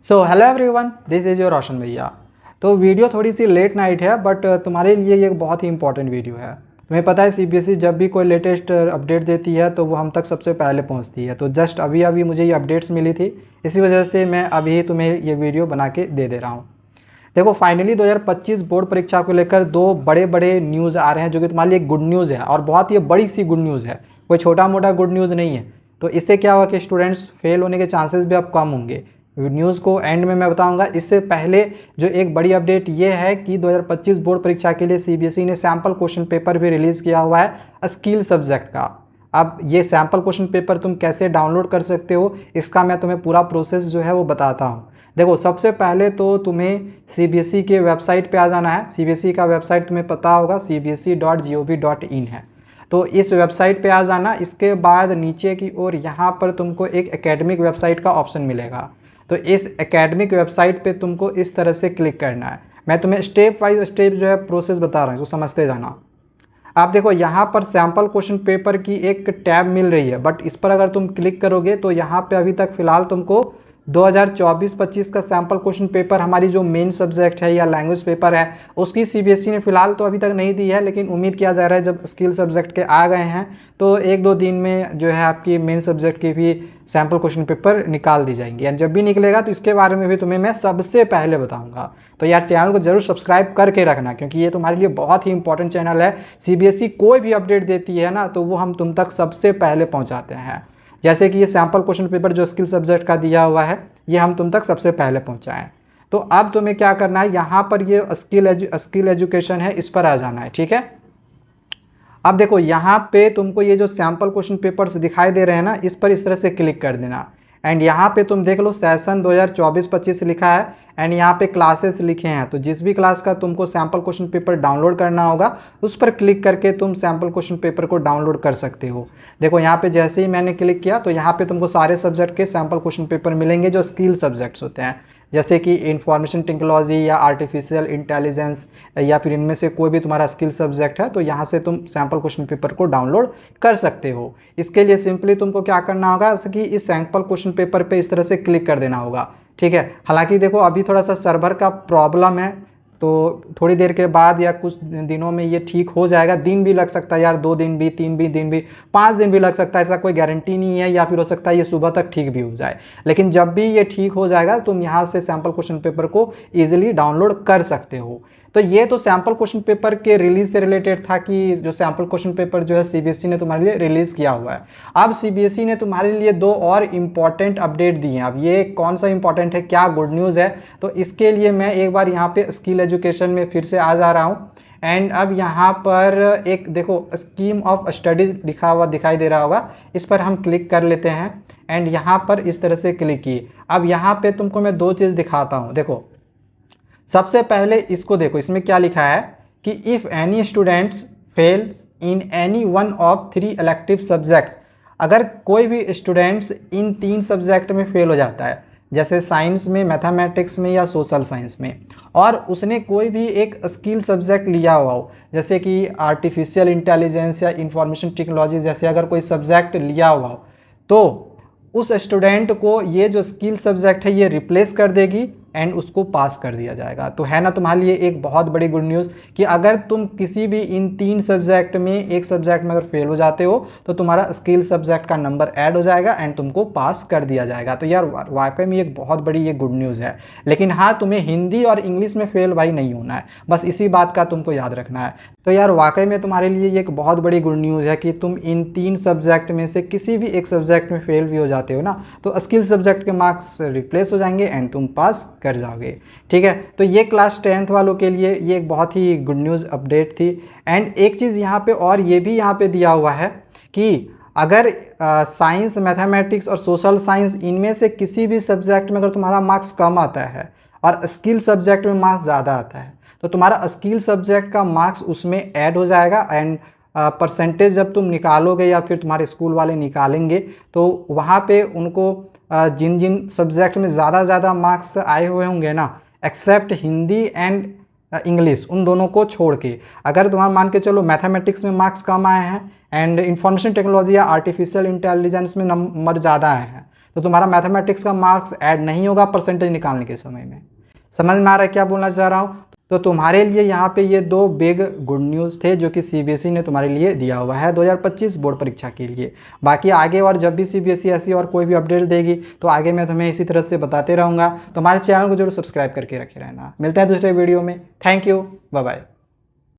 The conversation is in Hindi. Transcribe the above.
So hello everyone, this is your Roshan भैया। तो वीडियो थोड़ी सी लेट नाइट है बट तुम्हारे लिए ये एक बहुत ही इंपॉर्टेंट वीडियो है। तुम्हें पता है सीबीएसई जब भी कोई लेटेस्ट अपडेट देती है तो वो हम तक सबसे पहले पहुंचती है। तो जस्ट अभी अभी मुझे ये अपडेट्स मिली थी, इसी वजह से मैं अभी तुम्हें ये वीडियो बना के दे रहा हूँ। देखो, फाइनली 2025 बोर्ड परीक्षा को लेकर दो बड़े बड़े न्यूज़ आ रहे हैं जो कि तुम्हारे लिए गुड न्यूज़ है और बहुत ही बड़ी सी गुड न्यूज़ है, कोई छोटा मोटा गुड न्यूज़ नहीं है। तो इससे क्या होगा कि स्टूडेंट्स फेल होने के चांसेस भी अब कम होंगे। न्यूज़ को एंड में मैं बताऊंगा। इससे पहले जो एक बड़ी अपडेट ये है कि 2025 बोर्ड परीक्षा के लिए सीबीएसई ने सैम्पल क्वेश्चन पेपर भी रिलीज़ किया हुआ है स्किल सब्जेक्ट का। अब ये सैम्पल क्वेश्चन पेपर तुम कैसे डाउनलोड कर सकते हो, इसका मैं तुम्हें पूरा प्रोसेस जो है वो बताता हूँ। देखो, सबसे पहले तो तुम्हें सीबीएसई के वेबसाइट पे आ जाना है। सीबीएसई का वेबसाइट तुम्हें पता होगा, cbse.gov.in है। तो इस वेबसाइट पे आ जाना। इसके बाद नीचे की ओर यहाँ पर तुमको एक एकेडमिक वेबसाइट का ऑप्शन मिलेगा। तो इस एकेडमिक वेबसाइट पे तुमको इस तरह से क्लिक करना है। मैं तुम्हें स्टेप बाय स्टेप जो है प्रोसेस बता रहा हूँ, तो समझते जाना। आप देखो, यहाँ पर सैम्पल क्वेश्चन पेपर की एक टैब मिल रही है, बट इस पर अगर तुम क्लिक करोगे तो यहाँ पे अभी तक फिलहाल तुमको 2024-25 का सैम्पल क्वेश्चन पेपर, हमारी जो मेन सब्जेक्ट है या लैंग्वेज पेपर है, उसकी सीबीएसई ने फिलहाल तो अभी तक नहीं दी है। लेकिन उम्मीद किया जा रहा है जब स्किल सब्जेक्ट के आ गए हैं तो एक दो दिन में जो है आपकी मेन सब्जेक्ट की भी सैम्पल क्वेश्चन पेपर निकाल दी जाएंगी। एंड जब भी निकलेगा तो इसके बारे में भी तुम्हें मैं सबसे पहले बताऊंगा। तो यार, चैनल को जरूर सब्सक्राइब करके रखना, क्योंकि ये तुम्हारे लिए बहुत ही इंपॉर्टेंट चैनल है। सीबीएसई कोई भी अपडेट देती है ना तो वो हम तुम तक सबसे पहले पहुंचाते हैं। जैसे कि ये सैम्पल क्वेश्चन पेपर जो स्किल सब्जेक्ट का दिया हुआ है, ये हम तुम तक सबसे पहले पहुंचाएं। तो अब तुम्हें क्या करना है, यहाँ पर ये स्किल एजुकेशन है, इस पर आ जाना है। ठीक है। अब देखो, यहाँ पे तुमको ये जो सैम्पल क्वेश्चन पेपर्स दिखाई दे रहे हैं ना, इस पर इस तरह से क्लिक कर देना। एंड यहाँ पे तुम देख लो सेशन 2024-25 लिखा है एंड यहाँ पे क्लासेस लिखे हैं। तो जिस भी क्लास का तुमको सैम्पल क्वेश्चन पेपर डाउनलोड करना होगा उस पर क्लिक करके तुम सैम्पल क्वेश्चन पेपर को डाउनलोड कर सकते हो। देखो, यहाँ पे जैसे ही मैंने क्लिक किया तो यहाँ पे तुमको सारे सब्जेक्ट के सैम्पल क्वेश्चन पेपर मिलेंगे जो स्किल सब्जेक्ट्स होते हैं, जैसे कि इंफॉर्मेशन टेक्नोलॉजी या आर्टिफिशियल इंटेलिजेंस, या फिर इनमें से कोई भी तुम्हारा स्किल सब्जेक्ट है तो यहाँ से तुम सैम्पल क्वेश्चन पेपर को डाउनलोड कर सकते हो। इसके लिए सिंपली तुमको क्या करना होगा कि इस सैम्पल क्वेश्चन पेपर पे इस तरह से क्लिक कर देना होगा। ठीक है। हालांकि देखो, अभी थोड़ा सा सर्वर का प्रॉब्लम है, तो थोड़ी देर के बाद या कुछ दिनों में ये ठीक हो जाएगा। दिन भी लग सकता है यार, 2 दिन भी, 3 दिन भी, 5 दिन भी लग सकता है, ऐसा कोई गारंटी नहीं है। या फिर हो सकता है ये सुबह तक ठीक भी हो जाए। लेकिन जब भी ये ठीक हो जाएगा तुम यहाँ से सैम्पल क्वेश्चन पेपर को ईजिली डाउनलोड कर सकते हो। तो ये तो सैम्पल क्वेश्चन पेपर के रिलीज से रिलेटेड था कि जो सैम्पल क्वेश्चन पेपर जो है सीबीएसई ने तुम्हारे लिए रिलीज किया हुआ है। अब सीबीएसई ने तुम्हारे लिए दो और इम्पॉर्टेंट अपडेट दिए हैं। अब ये कौन सा इंपॉर्टेंट है, क्या गुड न्यूज़ है, तो इसके लिए मैं एक बार यहाँ पे स्किल एजुकेशन में फिर से आ जा रहा हूँ। एंड अब यहाँ पर एक देखो स्कीम ऑफ स्टडी लिखा हुआ दिखाई दे रहा होगा, इस पर हम क्लिक कर लेते हैं। एंड यहाँ पर इस तरह से क्लिक किए। अब यहाँ पे तुमको मैं दो चीज़ दिखाता हूँ। देखो, सबसे पहले इसको देखो, इसमें क्या लिखा है कि if any students fails in any one of 3 elective subjects, अगर कोई भी स्टूडेंट्स इन 3 सब्जेक्ट में फेल हो जाता है, जैसे साइंस में, मैथमेटिक्स में या सोशल साइंस में, और उसने कोई भी एक स्किल सब्जेक्ट लिया हुआ हो, जैसे कि आर्टिफिशियल इंटेलिजेंस या इंफॉर्मेशन टेक्नोलॉजी जैसे अगर कोई सब्जेक्ट लिया हुआ हो, तो उस स्टूडेंट को ये जो स्किल सब्जेक्ट है ये रिप्लेस कर देगी एंड उसको पास कर दिया जाएगा। तो है ना तुम्हारे लिए एक बहुत बड़ी गुड न्यूज़ कि अगर तुम किसी भी इन 3 सब्जेक्ट में एक सब्जेक्ट में अगर फेल हो जाते हो तो तुम्हारा स्किल सब्जेक्ट का नंबर ऐड हो जाएगा एंड तुमको पास कर दिया जाएगा। तो यार, वाकई में एक बहुत बड़ी ये गुड न्यूज़ है। लेकिन हाँ, तुम्हें हिंदी और इंग्लिश में फेल भाई नहीं होना है, बस इसी बात का तुमको याद रखना है। तो यार, वाकई में तुम्हारे लिए ये एक बहुत बड़ी गुड न्यूज़ है कि तुम इन 3 सब्जेक्ट में से किसी भी एक सब्जेक्ट में फेल भी हो जाते हो ना तो स्किल सब्जेक्ट के मार्क्स रिप्लेस हो जाएंगे एंड तुम पास कर जाओगे। ठीक है। तो ये क्लास 10th वालों के लिए ये एक बहुत ही गुड न्यूज़ अपडेट थी। एंड एक चीज़ यहाँ पे और ये भी यहाँ पे दिया हुआ है कि अगर साइंस, मैथमेटिक्स और सोशल साइंस इनमें से किसी भी सब्जेक्ट में अगर तुम्हारा मार्क्स कम आता है और स्किल सब्जेक्ट में मार्क्स ज़्यादा आता है तो तुम्हारा स्किल सब्जेक्ट का मार्क्स उसमें ऐड हो जाएगा। एंड परसेंटेज जब तुम निकालोगे या फिर तुम्हारे स्कूल वाले निकालेंगे तो वहाँ पे उनको जिन जिन सब्जेक्ट में ज़्यादा मार्क्स आए हुए होंगे ना, एक्सेप्ट हिंदी एंड इंग्लिश, उन दोनों को छोड़ के, अगर तुम्हारा मान के चलो मैथमेटिक्स में मार्क्स कम आए हैं एंड इंफॉर्मेशन टेक्नोलॉजी या आर्टिफिशियल इंटेलिजेंस में नंबर ज़्यादा आए हैं, तो तुम्हारा मैथमेटिक्स का मार्क्स ऐड नहीं होगा परसेंटेज निकालने के समय में। समझ में आ रहा है क्या बोलना चाह रहा हूँ? तो तुम्हारे लिए यहाँ पे ये 2 बिग गुड न्यूज़ थे जो कि सीबीएसई ने तुम्हारे लिए दिया हुआ है 2025 बोर्ड परीक्षा के लिए। बाकी आगे और जब भी सीबीएसई ऐसी और कोई भी अपडेट देगी तो आगे मैं तुम्हें इसी तरह से बताते रहूँगा। तो हमारे चैनल को जरूर सब्सक्राइब करके रखे रहना। मिलते हैं दूसरे वीडियो में। Thank you, bye bye.